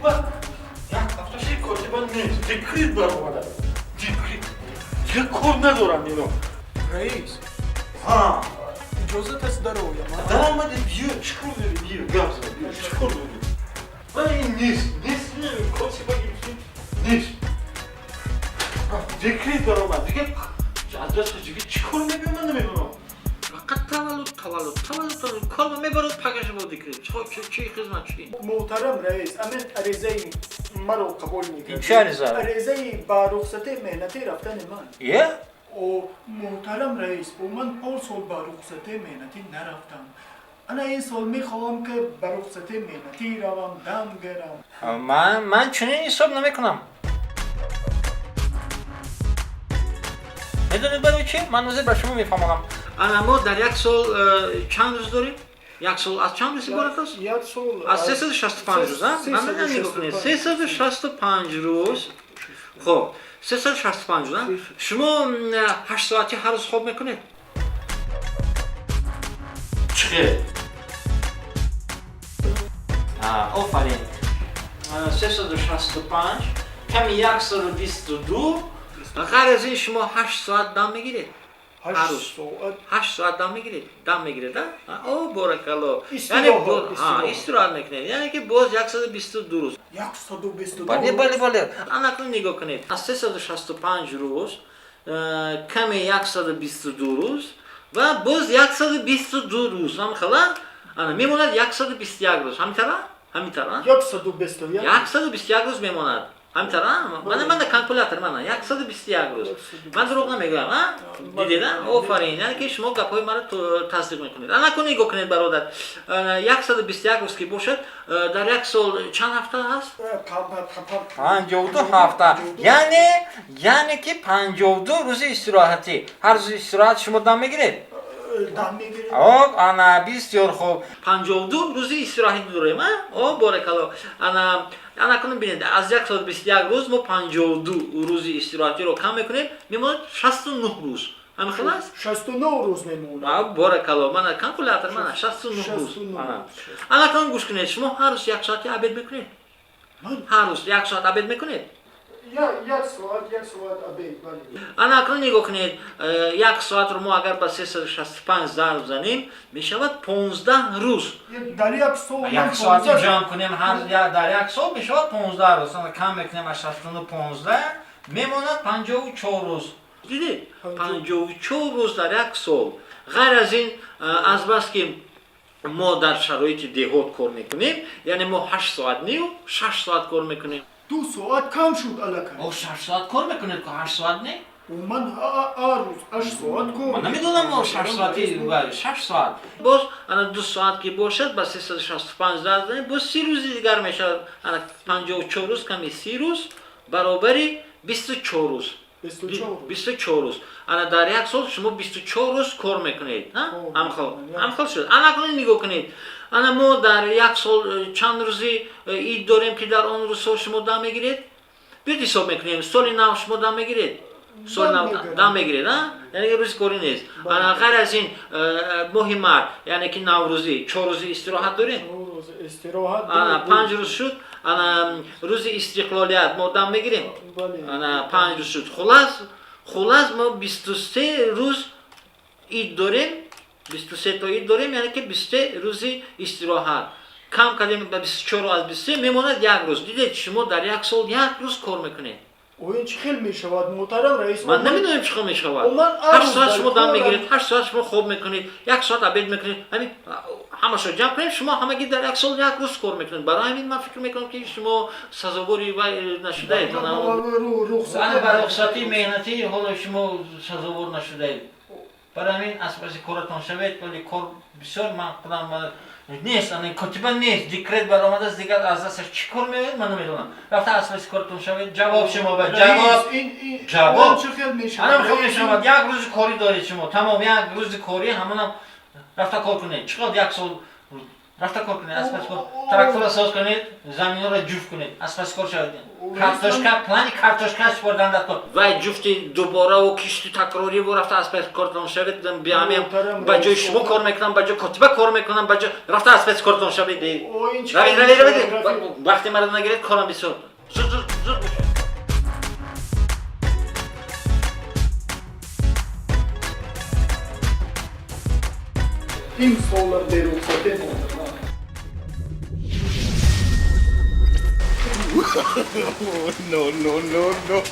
بعد یک هفتهش کاتبان نیست دکریت بر اومده دکریت دیگه کار ندارن اینا رئیس ها اجازت هست در آیم در آمده بیا چیکار داری بیا گفت بیا چیکار داری من این نیست کاتبان نیست دکریت بر اومد دیگه از دست دیگه چیکار میگم من نمیدونم فقط تولد کار میبرد پاکش با دکریت چی خدمت چی محترم رئیس امین عریضه مرا قبول میکنید چه عریضه؟ عریضه با رخصت مهنتی رفتن من یه؟ او محترم رئیس او من 5 سال با رخصت مهنتی نرفتم انا این سال میخواهم که با رخصت مهنتی روم دم گیرم من چنین حساب نمیکنم میدونید برای چی؟ من وزیر به شما میفهمونم ما در یک سال چند روز داریم؟ یک سال از چند روز عبارت است؟ یک سال از 365 روز ها؟ من نگاه کنید 365 روز خب 365 روز ها؟ شما 8 ساعتی هر روز خواب میکنید؟ چه؟ آفرین 365 کمی 122 غیر از این شما 8 ساعت دم میگیرید 8 ساعت دم میگیرید او بارکالله یعنی استراحت میکنید یعنی که باز 122 روز 122 بله انا نگاه کنید از 365 روز کمی 122 روز و باز 122 روز هم خلا انا میموند 121 روز همین طرح 121 روز میموند همین طرح من کالکولاتور من 121 روز من دروغ نمیگم دیدید آفرین یعنی که شما گپای مرا تصدیق میکنید انا نگاه کنید برادر 121 روز که باشد در یک سال چند هفته هست 52 هفته یعنی که 52 روز استراحتی هر روز استراحت شما دم میگیرید دم میگیرید انا بسیار خوب 52 روز استراحتی داریم بارکالله انا کنم ببینید از 121 روز ما 52 روز استراحتی رو کم میکنیم میمونه 69 روز همین خلاص 69 روز میمونه بارکالله من کالکولاتور من 69 روز انا کنم گوش کنید شما هر روز یک ساعتی عبادت میکنید هر روز یک ساعت عبادت میکنید یک ساعت عبادت انا کنم نگاه کنید یک ساعت رو ما اگر با 365 ضرب بزنیم میشود 15 روز در یک سال یک ساعتی جمع کنیم در یک سال میشود 15 روز کم میکنیم از 69 15 میموند 54 روز دیدید 54 روز در یک سال غیر از این از بس که ما در شرایط دهات کار میکنیم یعنی ما 8 ساعت نیو 6 ساعت کار میکنیم 2 ساعت کم شد الکه او 6 ساعت کار میکنید که 8 ساعت نه من هر روز 8 ساعت کار من نمیدونم ما 6 ساعتی 6 ساعت باز انا 2 ساعت که باشد با 365 ضرب باز 30 روز دیگر میشه انا 54 روز کمی 30 روز برابری 24 روز 24 روز انا در یک سال شما 24 روز کار میکنید هم شد انا کنید نگاه کنید انا ما در یک سال چند روزی عید داریم که در آن روز شما دم میگیرید بیت حساب میکنیم سال نو شما دم میگیرید سال نو دم میگیرید یعنی که روز کاری نیست انا غیر از این ماه مرد یعنی که نوروزی 4 روز استراحت داریم انا 5 روز شد انا روز استقلالیت ما دم میگیریم انا 5 روز شد خلاص ما 23 روز عید داریم 23 تا عید داریم یعنی که 23 روز استراحت کم کردیم به 24 از 23 میموند یک روز دیدید شما در یک سال یک روز کار میکنید این چه خیلی میشود محترم رئیس من نمیدونم چه خیلی میشود 8 ساعت شما دم میگیرید 8 ساعت شما خواب میکنید یک ساعت عبادت میکنید همین همه شو جمع کنید شما همگی در یک سال یک روز کار میکنید برای همین من فکر میکنم که شما سزاواری و نشده اید انا برای رخصتی مهنتی حالا شما سزاوار نشده اید برای همین از پس کارتان شوید ولی کار بسیار من خودم نیست انا کاتبان نیست دکرت برآمده است دیگر از دستش چی کار میاد من نمیدونم رفته از پس کارتون شوید جواب شما به جواب چه خیلی میشود انا میخوام شما یک روز کاری دارید شما تمام یک روز کاری همونم رفته کار کنید چقدر یک سال رفته کار کنید از پس کار تراکتور را ساز کنید زمین را جفت کنید از پس کار شود کارتوشکا پلانی کارتوشکاش بردن در کار و جفتی دوباره و کشتی تکراری و رفته از پس کارتون شود بیامیم با جای شما کار میکنم با جای کتیبه کار میکنم با جای رفته از پس کارتون شود روید وقتی مرد نگیرید کارم بسیار زود این سالر به رخصتی مادران No, no, no, no.